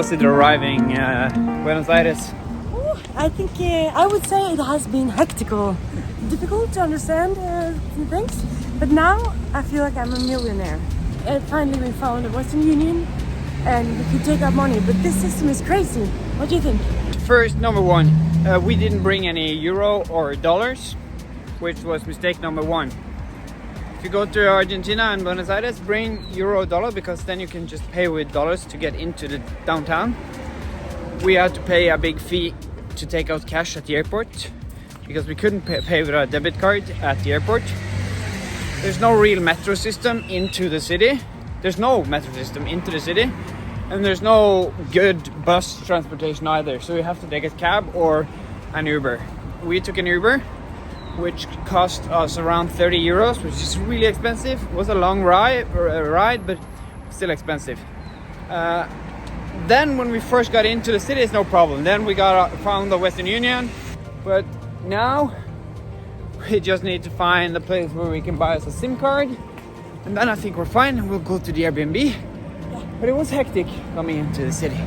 was it arriving Buenos Aires? I think I would say it has been hectical, difficult to understand things. But now I feel like I'm a millionaire. Finally we found the Western Union and we could take our money. But this system is crazy. What do you think? First, number one, we didn't bring any euro or dollars, which was mistake number one. If you go to Argentina and Buenos Aires, bring euro or dollar, because then you can just pay with dollars to get into the downtown. We had to pay a big fee to take out cash at the airport because we couldn't pay with a debit card at the airport. There's no real metro system into the city. There's no metro system into the city, and there's no good bus transportation either. So you have to take a cab or an Uber. We took an Uber, which cost us around 30 euros, which is really expensive. It was a long ride, but still expensive. Then when we first got into the city, it's no problem. Then we found the Western Union, but now we just need to find a place where we can buy us a SIM card, and then I think we're fine and we'll go to the Airbnb. Yeah. But it was hectic coming into the city.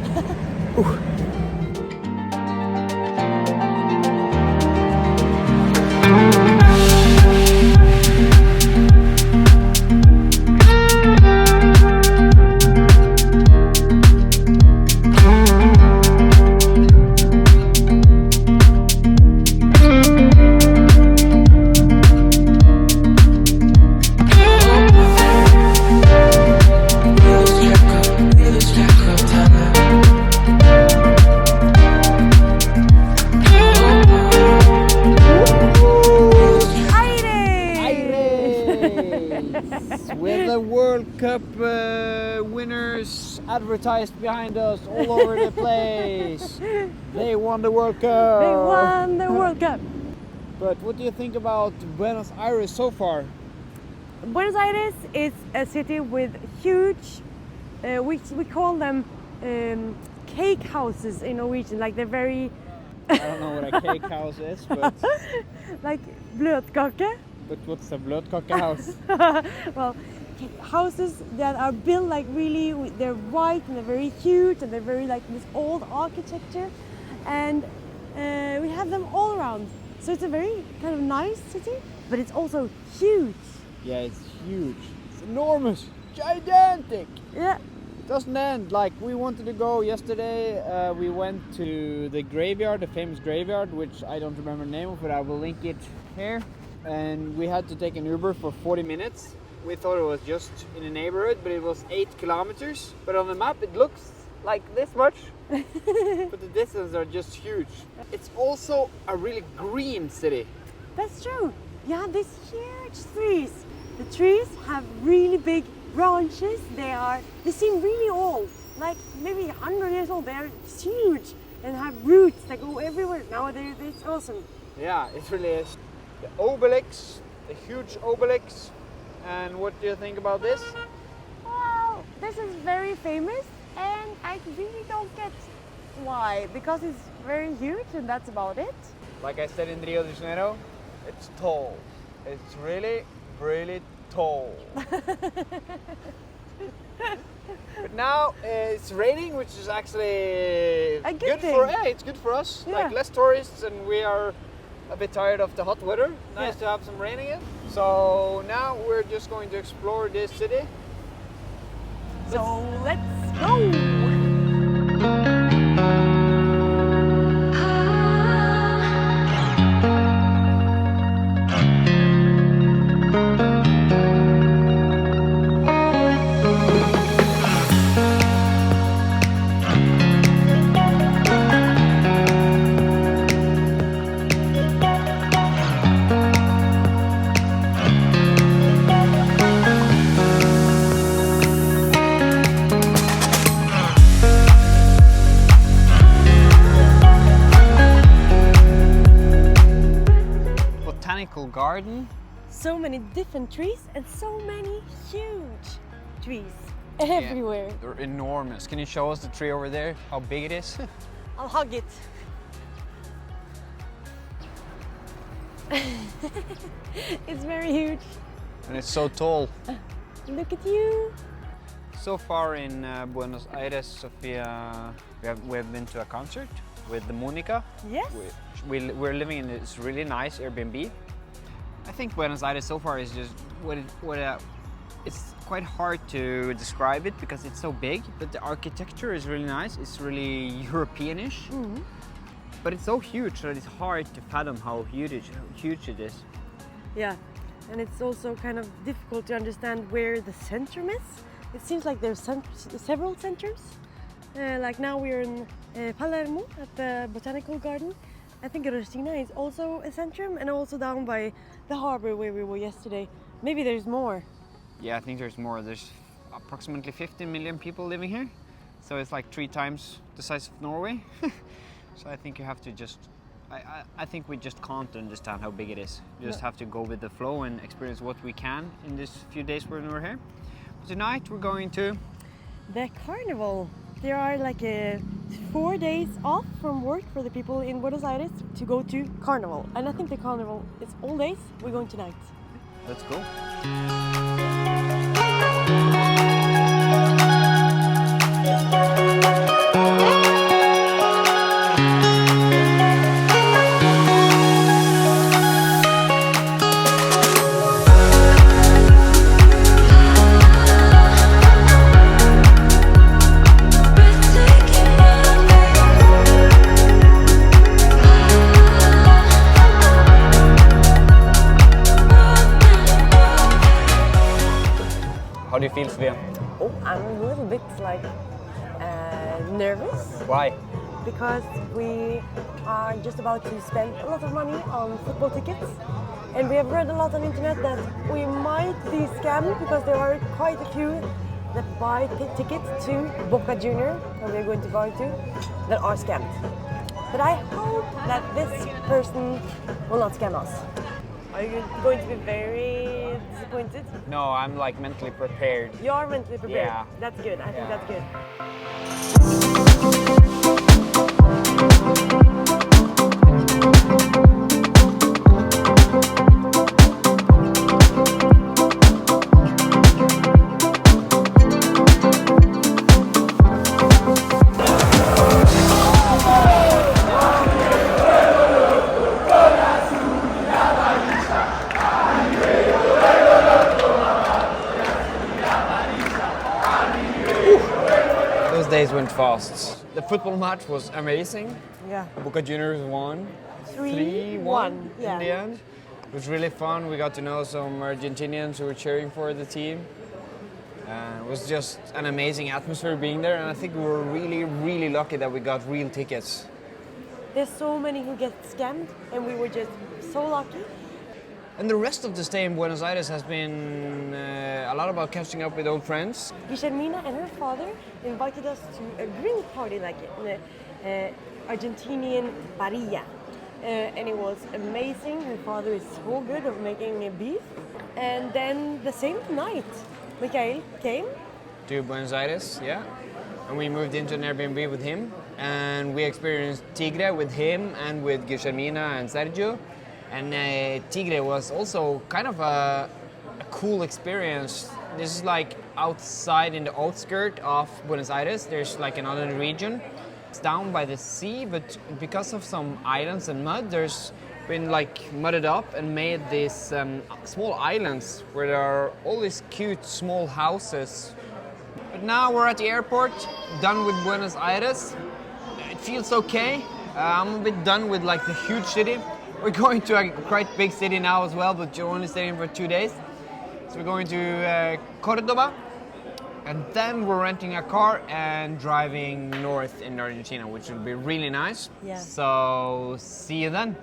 With the World Cup winners advertised behind us all over the place. They won the World Cup. They won the World Cup. But what do you think about Buenos Aires so far? Buenos Aires is a city with huge, we call them cake houses in Norwegian. Like they're very... I don't know what a cake house is, but... like blötkake. But what's a blötkake house? Well, houses that are built like really, they're white and they're very huge and they're very like this old architecture, and we have them all around. So it's a very kind of nice city, but it's also huge. Yeah, it's huge. It's enormous, gigantic. Yeah. It doesn't end. Like we wanted to go yesterday. We went to the graveyard, the famous graveyard, which I don't remember the name of, but I will link it here. And we had to take an Uber for 40 minutes. We thought it was just in the neighborhood, but it was 8 kilometers. But on the map it looks like this much, but the distances are just huge. It's also a really green city. That's true. Yeah, these huge trees. The trees have really big branches. They seem really old, like maybe 100 years old. They're huge and have roots that go everywhere. Nowadays, it's awesome. Yeah, it really is. The obelix, the huge obelix. And what do you think about this? Well, this is very famous, and I really don't get why. Because it's very huge, and that's about it. Like I said in Rio de Janeiro, it's tall. It's really, really tall. But now it's raining, which is actually good thing. It's good for us. Yeah. Like less tourists, and we are a bit tired of the hot weather. Nice to have some rain again. So now we're just going to explore this city. So let's go! Botanical garden. So many different trees and so many huge trees everywhere. Yeah, they're enormous. Can you show us the tree over there? How big it is? I'll hug it. It's very huge. And it's so tall. Look at you. So far in Buenos Aires, Sofia, we have been to a concert with the Monica. Yes. We're living in this really nice Airbnb. I think Buenos Aires so far is just it's quite hard to describe it because it's so big, but the architecture is really nice. It's really Europeanish, but it's so huge that it's hard to fathom how huge it is. Yeah, and it's also kind of difficult to understand where the centrum is. It seems like there's several centers. Like now we're in Palermo at the Botanical Garden. I think Argentina is also a centrum, and also down by the harbor where we were yesterday. Maybe there's more. Yeah, I think there's more. There's approximately 15 million people living here. So it's like 3 times the size of Norway. So I think you have to just... I think we just can't understand how big it is. You just have to go with the flow and experience what we can in this few days when we're here. But tonight we're going to... The carnival. There are like 4 days off from work for the people in Buenos Aires to go to carnival. And I think the carnival is all days. We're going tonight. Let's go. How do you feel, Sofia? Oh, I'm a little bit like nervous. Why? Because we are just about to spend a lot of money on football tickets, and we have read a lot on the internet that we might be scammed because there are quite a few that buy tickets to Boca Junior, that we're going to go to, that are scammed. But I hope that this person will not scam us. Are you going to be very disappointed? No, I'm like mentally prepared. You are mentally prepared. Yeah. That's good. I think that's good. Those days went fast. The football match was amazing. Yeah. Boca Juniors won 3-1 Yeah. in the end. It was really fun. We got to know some Argentinians who were cheering for the team. It was just an amazing atmosphere being there, and I think we were really, really lucky that we got real tickets. There's so many who get scammed, and we were just so lucky. And the rest of the stay in Buenos Aires has been a lot about catching up with old friends. Guillermina and her father invited us to a grill party, like Argentinian parrilla. And it was amazing. Her father is so good at making beef. And then the same night, Mikael came. To Buenos Aires, yeah. And we moved into an Airbnb with him. And we experienced Tigre with him and with Guillermina and Sergio. And Tigre was also kind of a cool experience. This is like outside in the outskirts of Buenos Aires. There's like another region. It's down by the sea, but because of some islands and mud, there's been like mudded up and made these small islands where there are all these cute small houses. But now we're at the airport, done with Buenos Aires. It feels okay. I'm a bit done with like the huge city. We're going to a quite big city now as well, but you're only staying for 2 days. So we're going to Cordoba, and then we're renting a car and driving north in Argentina, which will be really nice. Yeah. So see you then.